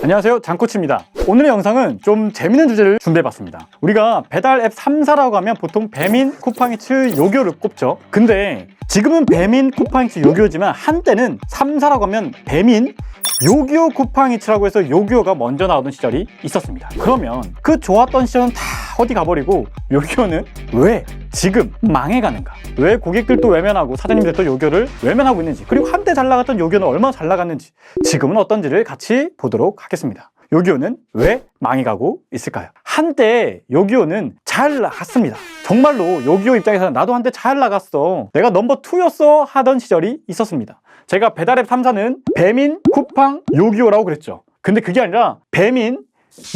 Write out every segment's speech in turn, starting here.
안녕하세요, 장코치입니다. 오늘의 영상은 좀 재밌는 주제를 준비해봤습니다. 우리가 배달 앱 3사라고 하면 보통 배민, 쿠팡이츠, 요기요를 꼽죠. 근데 지금은 배민, 쿠팡이츠, 요기요지만 한때는 3사라고 하면 배민, 요기요, 쿠팡이츠라고 해서 요기요가 먼저 나오던 시절이 있었습니다. 그러면 그 좋았던 시절은 다 어디 가버리고 요기요는 왜 지금 망해가는가? 왜 고객들도 외면하고 사장님들도 요기요를 외면하고 있는지, 그리고 한때 잘 나갔던 요기요는 얼마나 잘 나갔는지, 지금은 어떤지를 같이 보도록 하겠습니다. 요기요는 왜 망해가고 있을까요? 한때 요기요는 잘 나갔습니다. 정말로 요기요 입장에서는 나도 한때 잘 나갔어, 내가 넘버 2였어 하던 시절이 있었습니다. 제가 배달앱 3사는 배민, 쿠팡, 요기요라고 그랬죠. 근데 그게 아니라 배민,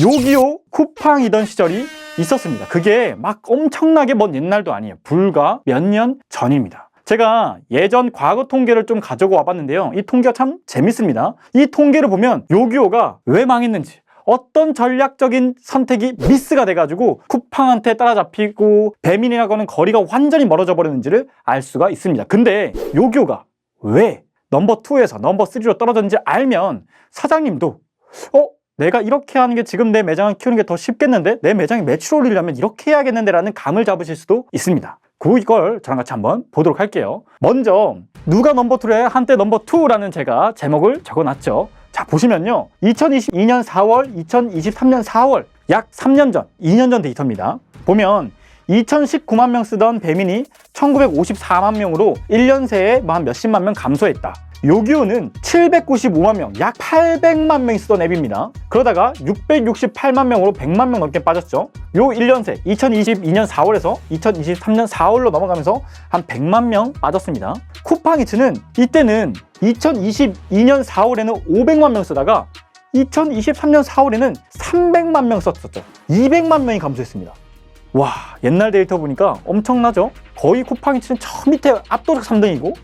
요기요, 쿠팡이던 시절이 있었습니다. 그게 막 엄청나게 먼 옛날도 아니에요. 불과 몇 년 전입니다. 제가 예전 과거 통계를 좀 가지고 와봤는데요. 이 통계가 참 재밌습니다. 이 통계를 보면 요기요가 왜 망했는지, 어떤 전략적인 선택이 미스가 돼가지고 쿠팡한테 따라잡히고 배민이라고는 거리가 완전히 멀어져 버렸는지를 알 수가 있습니다. 근데 요기요가 왜 넘버 2에서 넘버 3로 떨어졌는지 알면 사장님도 내가 이렇게 하는 게 지금 내 매장을 키우는 게 더 쉽겠는데, 내 매장에 매출 올리려면 이렇게 해야겠는데 라는 감을 잡으실 수도 있습니다. 그걸 저랑 같이 한번 보도록 할게요. 먼저 누가 넘버 2래? 한때 넘버 2라는 제가 제목을 적어놨죠. 자, 보시면요, 2022년 4월, 2023년 4월, 약 3년 전, 2년 전 데이터입니다. 보면 2019만 명 쓰던 배민이 1954만 명으로 1년 새에 한 몇십만 명 감소했다. 요기요는 795만 명, 약 800만 명이 쓰던 앱입니다. 그러다가 668만 명으로 100만 명 넘게 빠졌죠. 요 1년 새 2022년 4월에서 2023년 4월로 넘어가면서 한 100만 명 빠졌습니다. 쿠팡이츠는 이때는 2022년 4월에는 500만 명 쓰다가 2023년 4월에는 300만 명 썼었죠. 200만 명이 감소했습니다. 와, 옛날 데이터 보니까 엄청나죠? 거의 쿠팡이츠는 저 밑에 압도적 3등이고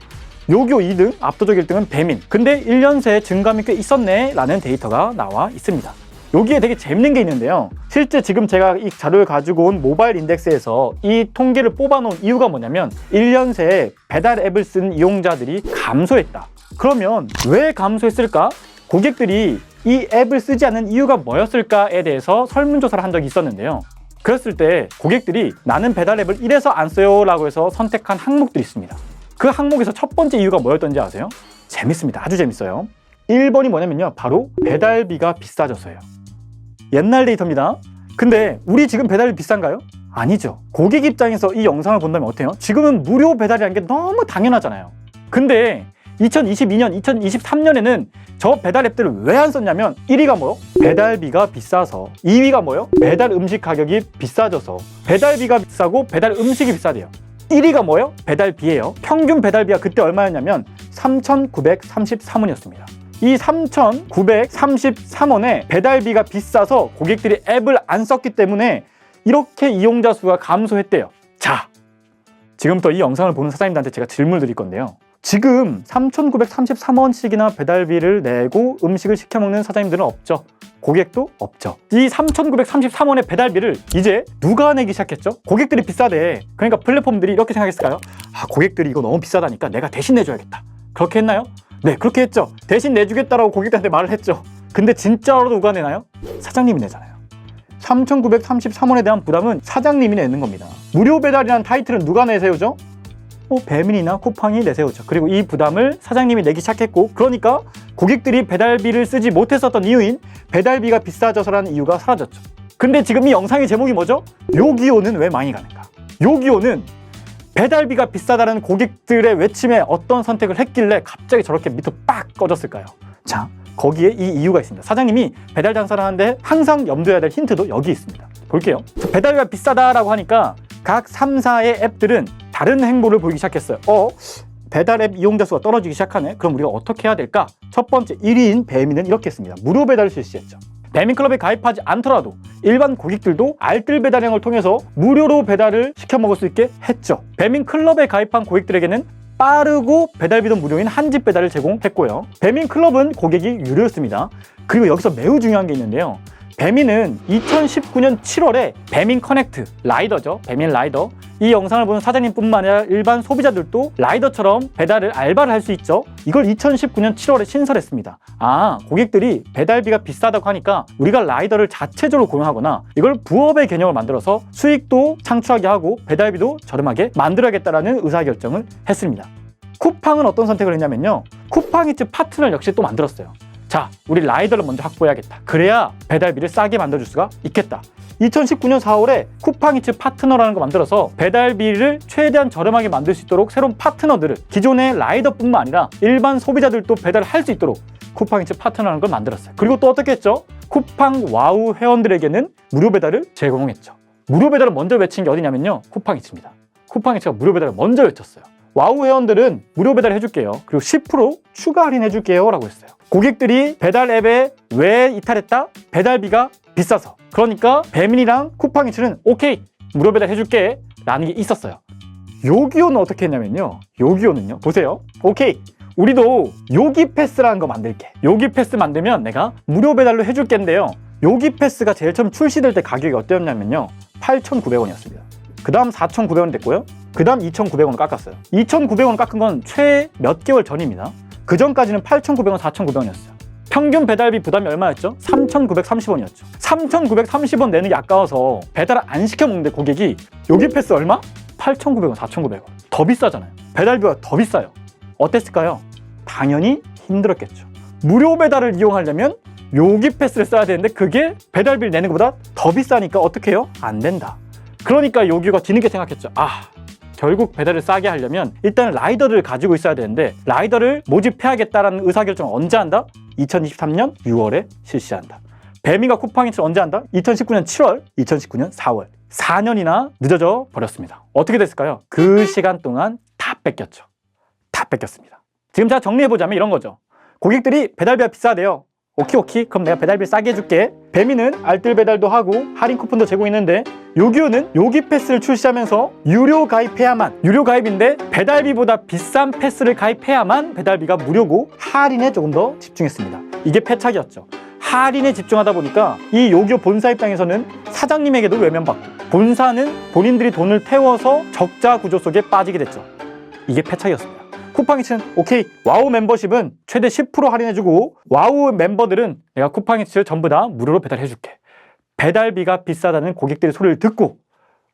요기요 2등, 압도적 1등은 배민. 근데 1년 새 증감이 꽤 있었네 라는 데이터가 나와 있습니다. 여기에 되게 재밌는 게 있는데요. 실제 지금 제가 이 자료를 가지고 온 모바일 인덱스에서 이 통계를 뽑아놓은 이유가 뭐냐면 1년 새에 배달 앱을 쓴 이용자들이 감소했다. 그러면 왜 감소했을까? 고객들이 이 앱을 쓰지 않는 이유가 뭐였을까에 대해서 설문조사를 한 적이 있었는데요. 그랬을 때 고객들이 나는 배달 앱을 이래서 안 써요 라고 해서 선택한 항목들이 있습니다. 그 항목에서 첫 번째 이유가 뭐였던지 아세요? 재밌습니다. 아주 재밌어요. 1번이 뭐냐면요, 바로 배달비가 비싸져서예요. 옛날 데이터입니다. 근데 우리 지금 배달비 비싼가요? 아니죠. 고객 입장에서 이 영상을 본다면 어때요? 지금은 무료 배달이라는 게 너무 당연하잖아요. 근데 2022년, 2023년에는 저 배달 앱들을 왜 안 썼냐면 1위가 뭐요? 배달비가 비싸서. 2위가 뭐요? 배달 음식 가격이 비싸져서. 배달비가 비싸고 배달 음식이 비싸대요. 1위가 뭐예요? 배달비예요. 평균 배달비가 그때 얼마였냐면 3,933원이었습니다. 이 3,933원에 배달비가 비싸서 고객들이 앱을 안 썼기 때문에 이렇게 이용자 수가 감소했대요. 자, 지금부터 이 영상을 보는 사장님들한테 제가 질문을 드릴 건데요. 지금 3,933원씩이나 배달비를 내고 음식을 시켜 먹는 사장님들은 없죠. 고객도 없죠. 이 3,933원의 배달비를 이제 누가 내기 시작했죠? 고객들이 비싸대. 그러니까 플랫폼들이 이렇게 생각했을까요? 고객들이 이거 너무 비싸다니까 내가 대신 내줘야겠다. 그렇게 했나요? 네, 그렇게 했죠. 대신 내주겠다라고 고객들한테 말을 했죠. 근데 진짜로 누가 내나요? 사장님이 내잖아요. 3,933원에 대한 부담은 사장님이 내는 겁니다. 무료 배달이라는 타이틀은 누가 내세우죠? 배민이나 쿠팡이 내세우죠. 그리고 이 부담을 사장님이 내기 시작했고, 그러니까 고객들이 배달비를 쓰지 못했었던 이유인 배달비가 비싸져서라는 이유가 사라졌죠. 근데 지금 이 영상의 제목이 뭐죠? 요기요는 왜 망이 가는가? 요기요는 배달비가 비싸다는 고객들의 외침에 어떤 선택을 했길래 갑자기 저렇게 밑으로 빡 꺼졌을까요? 자, 거기에 이 이유가 있습니다. 사장님이 배달 장사를 하는데 항상 염두해야 될 힌트도 여기 있습니다. 볼게요. 배달비가 비싸다라고 하니까 각 3사의 앱들은 다른 행보를 보이기 시작했어요. 배달 앱 이용자 수가 떨어지기 시작하네. 그럼 우리가 어떻게 해야 될까? 첫 번째 1위인 배민은 이렇게 했습니다. 무료 배달을 실시했죠. 배민클럽에 가입하지 않더라도 일반 고객들도 알뜰 배달형을 통해서 무료로 배달을 시켜 먹을 수 있게 했죠. 배민클럽에 가입한 고객들에게는 빠르고 배달비도 무료인 한집 배달을 제공했고요. 배민클럽은 고객이 유료였습니다. 그리고 여기서 매우 중요한 게 있는데요. 배민은 2019년 7월에 배민 커넥트 라이더죠. 배민 라이더. 이 영상을 보는 사장님뿐만 아니라 일반 소비자들도 라이더처럼 배달을 알바를 할 수 있죠. 이걸 2019년 7월에 신설했습니다. 고객들이 배달비가 비싸다고 하니까 우리가 라이더를 자체적으로 고용하거나 이걸 부업의 개념을 만들어서 수익도 창출하게 하고 배달비도 저렴하게 만들어야겠다라는 의사결정을 했습니다. 쿠팡은 어떤 선택을 했냐면요. 쿠팡이츠 파트너를 역시 또 만들었어요. 자, 우리 라이더를 먼저 확보해야겠다. 그래야 배달비를 싸게 만들어줄 수가 있겠다. 2019년 4월에 쿠팡이츠 파트너라는 거 만들어서 배달비를 최대한 저렴하게 만들 수 있도록 새로운 파트너들을 기존의 라이더뿐만 아니라 일반 소비자들도 배달을 할 수 있도록 쿠팡이츠 파트너라는 걸 만들었어요. 그리고 또 어떻게 했죠? 쿠팡 와우 회원들에게는 무료 배달을 제공했죠. 무료 배달을 먼저 외친 게 어디냐면요. 쿠팡이츠입니다. 쿠팡이츠가 무료 배달을 먼저 외쳤어요. 와우 회원들은 무료 배달 해줄게요. 그리고 10% 추가 할인 해줄게요 라고 했어요. 고객들이 배달 앱에 왜 이탈했다? 배달비가 비싸서. 그러니까 배민이랑 쿠팡이츠는 오케이 무료 배달 해줄게 라는 게 있었어요. 요기요는 어떻게 했냐면요. 요기요는요. 보세요. 오케이 우리도 요기 패스라는 거 만들게. 요기 패스 만들면 내가 무료 배달로 해줄게인데요. 요기 패스가 제일 처음 출시될 때 가격이 어땠냐면요. 8,900원이었습니다. 그 다음 4,900원 됐고요. 그 다음 2,900원을 깎았어요. 2,900원 깎은 건 최 몇 개월 전입니다. 그 전까지는 8,900원, 4,900원이었어요. 평균 배달비 부담이 얼마였죠? 3,930원이었죠. 3,930원 내는 게 아까워서 배달 안 시켜 먹는데 고객이 요기 패스 얼마? 8,900원, 4,900원. 더 비싸잖아요. 배달비가 더 비싸요. 어땠을까요? 당연히 힘들었겠죠. 무료 배달을 이용하려면 요기 패스를 써야 되는데 그게 배달비를 내는 것보다 더 비싸니까 어떻게 해요? 안 된다. 그러니까 요기요가 뒤늦게 생각했죠. 결국 배달을 싸게 하려면 일단 라이더를 가지고 있어야 되는데 라이더를 모집해야겠다라는 의사결정을 언제 한다? 2023년 6월에 실시한다. 배민과 쿠팡이츠는 언제 한다? 2019년 7월, 2019년 4월. 4년이나 늦어져 버렸습니다. 어떻게 됐을까요? 그 시간 동안 다 뺏겼죠. 다 뺏겼습니다. 지금 제가 정리해보자면 이런 거죠. 고객들이 배달비가 비싸대요. 오케이 그럼 내가 배달비 싸게 해줄게. 배민은 알뜰 배달도 하고 할인 쿠폰도 제공했는데 요기요는 요기 패스를 출시하면서 유료 가입해야만, 유료 가입인데 배달비보다 비싼 패스를 가입해야만 배달비가 무료고 할인에 조금 더 집중했습니다. 이게 패착이었죠. 할인에 집중하다 보니까 이 요기요 본사 입장에서는 사장님에게도 외면받고 본사는 본인들이 돈을 태워서 적자 구조 속에 빠지게 됐죠. 이게 패착이었습니다. 쿠팡이츠는 오케이 와우 멤버십은 최대 10% 할인해주고 와우 멤버들은 내가 쿠팡이츠 전부 다 무료로 배달해줄게. 배달비가 비싸다는 고객들의 소리를 듣고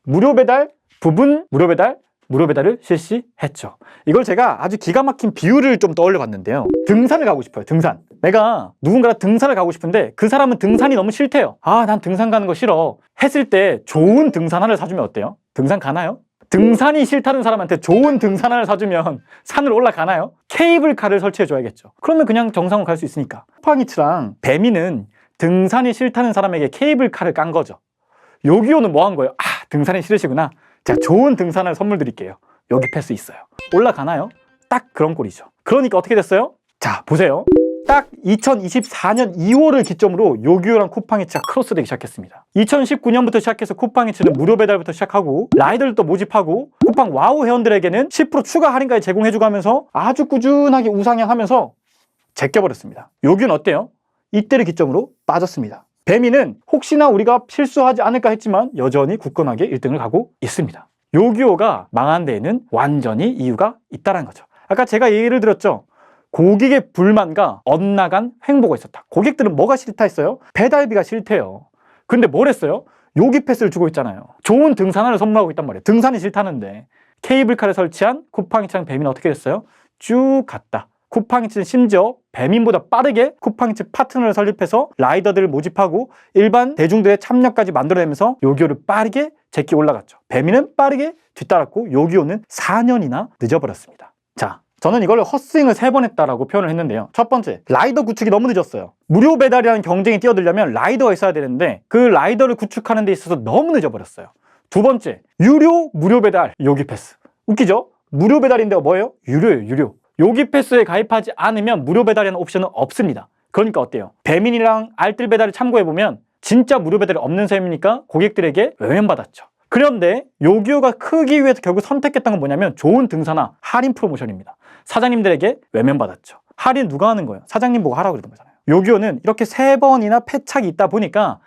무료 배달, 부분 무료 배달을 실시했죠. 이걸 제가 아주 기가 막힌 비유를 좀 떠올려 봤는데요. 등산을 가고 싶어요. 등산. 내가 누군가랑 등산을 가고 싶은데 그 사람은 등산이 너무 싫대요. 난 등산 가는 거 싫어. 했을 때 좋은 등산화를 사주면 어때요? 등산 가나요? 등산이 싫다는 사람한테 좋은 등산화를 사주면 산을 올라가나요? 케이블카를 설치해줘야겠죠. 그러면 그냥 정상으로 갈 수 있으니까. 쿠팡이츠랑 배민은 등산이 싫다는 사람에게 케이블카를 깐 거죠. 요기요는 뭐 한 거예요? 등산이 싫으시구나. 제가 좋은 등산화를 선물 드릴게요. 여기 패스 있어요. 올라가나요? 딱 그런 꼴이죠. 그러니까 어떻게 됐어요? 자, 보세요. 딱 2024년 2월을 기점으로 요기요랑 쿠팡이츠가 크로스되기 시작했습니다. 2019년부터 시작해서 쿠팡이츠는 무료 배달부터 시작하고 라이더를 또 모집하고 쿠팡 와우 회원들에게는 10% 추가 할인까지 제공해주고 하면서 아주 꾸준하게 우상향하면서 제껴버렸습니다. 요기요는 어때요? 이때를 기점으로 빠졌습니다. 배민은 혹시나 우리가 실수하지 않을까 했지만 여전히 굳건하게 1등을 가고 있습니다. 요기요가 망한 데에는 완전히 이유가 있다는 거죠. 아까 제가 예를 들었죠. 고객의 불만과 엇나간 행보가 있었다. 고객들은 뭐가 싫다 했어요? 배달비가 싫대요. 근데 뭘 했어요? 요기 패스를 주고 있잖아요. 좋은 등산화를 선물하고 있단 말이에요. 등산이 싫다는데 케이블카를 설치한 쿠팡이츠랑 배민은 어떻게 됐어요? 쭉 갔다. 쿠팡이츠는 심지어 배민보다 빠르게 쿠팡이츠 파트너를 설립해서 라이더들을 모집하고 일반 대중들의 참여까지 만들어내면서 요기요를 빠르게 제끼 올라갔죠. 배민은 빠르게 뒤따랐고 요기요는 4년이나 늦어버렸습니다. 자, 저는 이걸 헛스윙을 3번 했다라고 표현을 했는데요. 첫 번째, 라이더 구축이 너무 늦었어요. 무료 배달이라는 경쟁이 뛰어들려면 라이더가 있어야 되는데 그 라이더를 구축하는 데 있어서 너무 늦어버렸어요. 두 번째, 무료 배달 요기 패스. 웃기죠? 무료 배달인데 뭐예요? 유료예요, 유료. 요기 패스에 가입하지 않으면 무료 배달이라는 옵션은 없습니다. 그러니까 어때요? 배민이랑 알뜰 배달을 참고해보면 진짜 무료 배달이 없는 셈이니까 고객들에게 외면받았죠. 그런데 요기요가 크기 위해서 결국 선택했던 건 뭐냐면 좋은 등산화 할인 프로모션입니다. 사장님들에게 외면받았죠. 할인 누가 하는 거예요? 사장님 보고 하라고 그러던 거잖아요. 요기요는 이렇게 3번이나 패착이 있다 보니까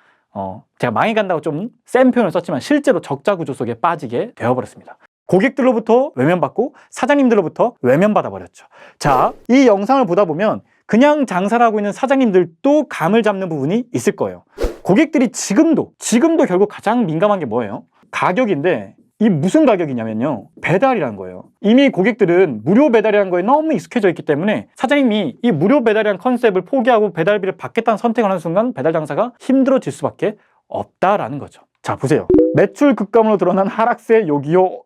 제가 망해간다고 좀 센 표현을 썼지만 실제로 적자 구조 속에 빠지게 되어버렸습니다. 고객들로부터 외면받고 사장님들로부터 외면받아 버렸죠. 자, 이 영상을 보다 보면 그냥 장사를 하고 있는 사장님들도 감을 잡는 부분이 있을 거예요. 고객들이 지금도 결국 가장 민감한 게 뭐예요? 가격인데, 이 무슨 가격이냐면요, 배달이라는 거예요. 이미 고객들은 무료 배달이라는 거에 너무 익숙해져 있기 때문에 사장님이 이 무료 배달이라는 컨셉을 포기하고 배달비를 받겠다는 선택을 하는 순간 배달 장사가 힘들어질 수밖에 없다라는 거죠. 자, 보세요. 매출 급감으로 드러난 하락세 요기요,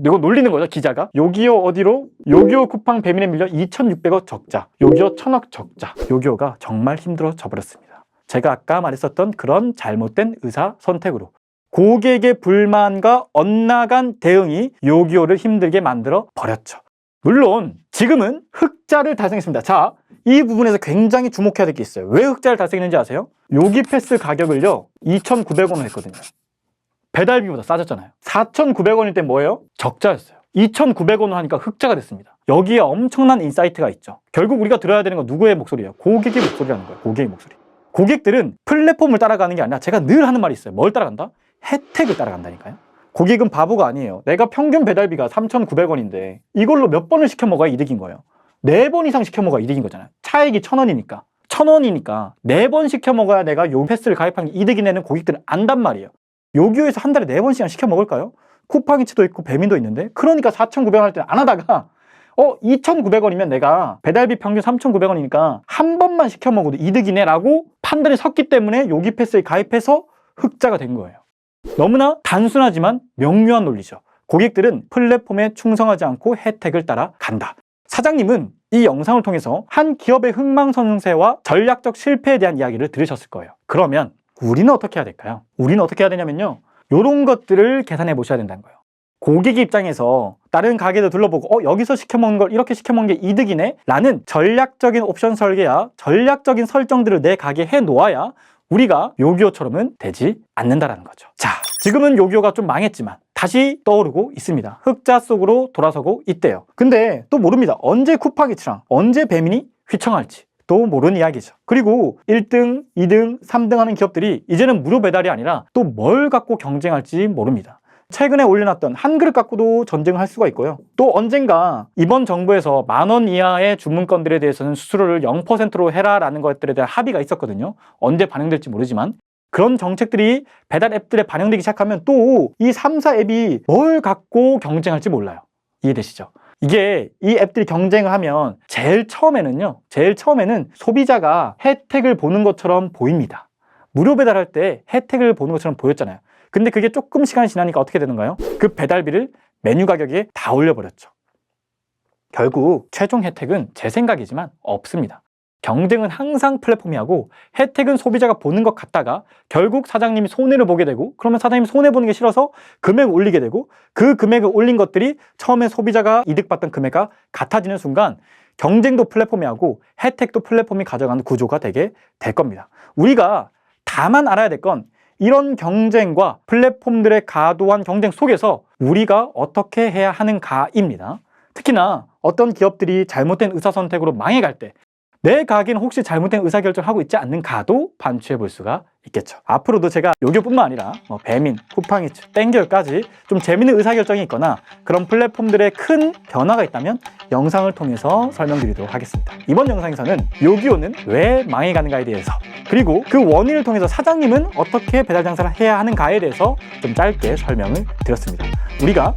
이거 놀리는 거죠, 기자가. 요기요 어디로? 요기요 쿠팡 배민에 밀려 2,600억 적자, 요기요 1,000억 적자. 요기요가 정말 힘들어져 버렸습니다. 제가 아까 말했었던 그런 잘못된 의사 선택으로 고객의 불만과 엇나간 대응이 요기요를 힘들게 만들어 버렸죠. 물론 지금은 흑자를 달성했습니다. 자, 이 부분에서 굉장히 주목해야 될 게 있어요. 왜 흑자를 달성했는지 아세요? 요기 패스 가격을요 2,900원을 했거든요. 배달비보다 싸졌잖아요. 4,900원일 때 뭐예요? 적자였어요. 2,900원을 하니까 흑자가 됐습니다. 여기에 엄청난 인사이트가 있죠. 결국 우리가 들어야 되는 건 누구의 목소리예요? 고객의 목소리라는 거예요. 고객의 목소리. 고객들은 플랫폼을 따라가는 게 아니라, 제가 늘 하는 말이 있어요. 뭘 따라간다? 혜택을 따라간다니까요. 고객은 바보가 아니에요. 내가 평균 배달비가 3,900원인데 이걸로 몇 번을 시켜 먹어야 이득인 거예요. 4번 이상 시켜 먹어야 이득인 거잖아요. 차액이 1,000원이니까. 1,000원이니까 4번 시켜 먹어야 내가 요 패스를 가입한 게 이득이 되는 고객들은 안단 말이에요. 요기요에서 한 달에 4번씩은 시켜 먹을까요? 쿠팡이츠도 있고 배민도 있는데, 그러니까 4,900원 할 때 안 하다가 2,900원이면 내가 배달비 평균 3,900원이니까 한 번만 시켜 먹어도 이득이네 라고 판단이 섰기 때문에 요기 패스에 가입해서 흑자가 된 거예요. 너무나 단순하지만 명료한 논리죠. 고객들은 플랫폼에 충성하지 않고 혜택을 따라 간다. 사장님은 이 영상을 통해서 한 기업의 흥망성쇠와 전략적 실패에 대한 이야기를 들으셨을 거예요. 그러면 우리는 어떻게 해야 될까요? 우리는 어떻게 해야 되냐면요, 이런 것들을 계산해 보셔야 된다는 거예요. 고객 입장에서 다른 가게도 둘러보고 여기서 시켜먹는 걸 이렇게 시켜먹는 게 이득이네 라는 전략적인 옵션 설계야 전략적인 설정들을 내 가게에 해놓아야 우리가 요기요처럼은 되지 않는다라는 거죠. 자, 지금은 요기요가 좀 망했지만 다시 떠오르고 있습니다. 흑자 속으로 돌아서고 있대요. 근데 또 모릅니다. 언제 쿠팡이츠랑 언제 배민이 휘청할지 또 모르는 이야기죠. 그리고 1등, 2등, 3등 하는 기업들이 이제는 무료 배달이 아니라 또 뭘 갖고 경쟁할지 모릅니다. 최근에 올려놨던 한 그릇 갖고도 전쟁을 할 수가 있고요. 또 언젠가 이번 정부에서 10,000원 이하의 주문건들에 대해서는 수수료를 0%로 해라라는 것들에 대한 합의가 있었거든요. 언제 반영될지 모르지만 그런 정책들이 배달 앱들에 반영되기 시작하면 또 이 3사 앱이 뭘 갖고 경쟁할지 몰라요. 이해되시죠? 이게 이 앱들이 경쟁을 하면 제일 처음에는 소비자가 혜택을 보는 것처럼 보입니다. 무료 배달할 때 혜택을 보는 것처럼 보였잖아요. 근데 그게 조금 시간이 지나니까 어떻게 되는가요? 그 배달비를 메뉴 가격에 다 올려버렸죠. 결국 최종 혜택은 제 생각이지만 없습니다. 경쟁은 항상 플랫폼이 하고 혜택은 소비자가 보는 것 같다가 결국 사장님이 손해를 보게 되고, 그러면 사장님이 손해보는 게 싫어서 금액을 올리게 되고, 그 금액을 올린 것들이 처음에 소비자가 이득받던 금액과 같아지는 순간 경쟁도 플랫폼이 하고 혜택도 플랫폼이 가져가는 구조가 되게 될 겁니다. 우리가 다만 알아야 될 건 이런 경쟁과 플랫폼들의 과도한 경쟁 속에서 우리가 어떻게 해야 하는가입니다. 특히나 어떤 기업들이 잘못된 의사선택으로 망해갈 때 내 가게는 혹시 잘못된 의사결정을 하고 있지 않는가도 반추해 볼 수가 있겠죠. 앞으로도 제가 요기요뿐만 아니라 배민, 쿠팡이츠, 땡겨까지 좀 재밌는 의사결정이 있거나 그런 플랫폼들의 큰 변화가 있다면 영상을 통해서 설명드리도록 하겠습니다. 이번 영상에서는 요기요는 왜 망해가는가에 대해서, 그리고 그 원인을 통해서 사장님은 어떻게 배달 장사를 해야 하는가에 대해서 좀 짧게 설명을 드렸습니다. 우리가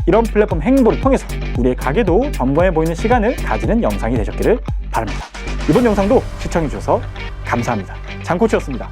이런 플랫폼 행보를 통해서 우리의 가게도 점검해 보이는 시간을 가지는 영상이 되셨기를 바랍니다. 이번 영상도 시청해 주셔서 감사합니다. 장코치였습니다.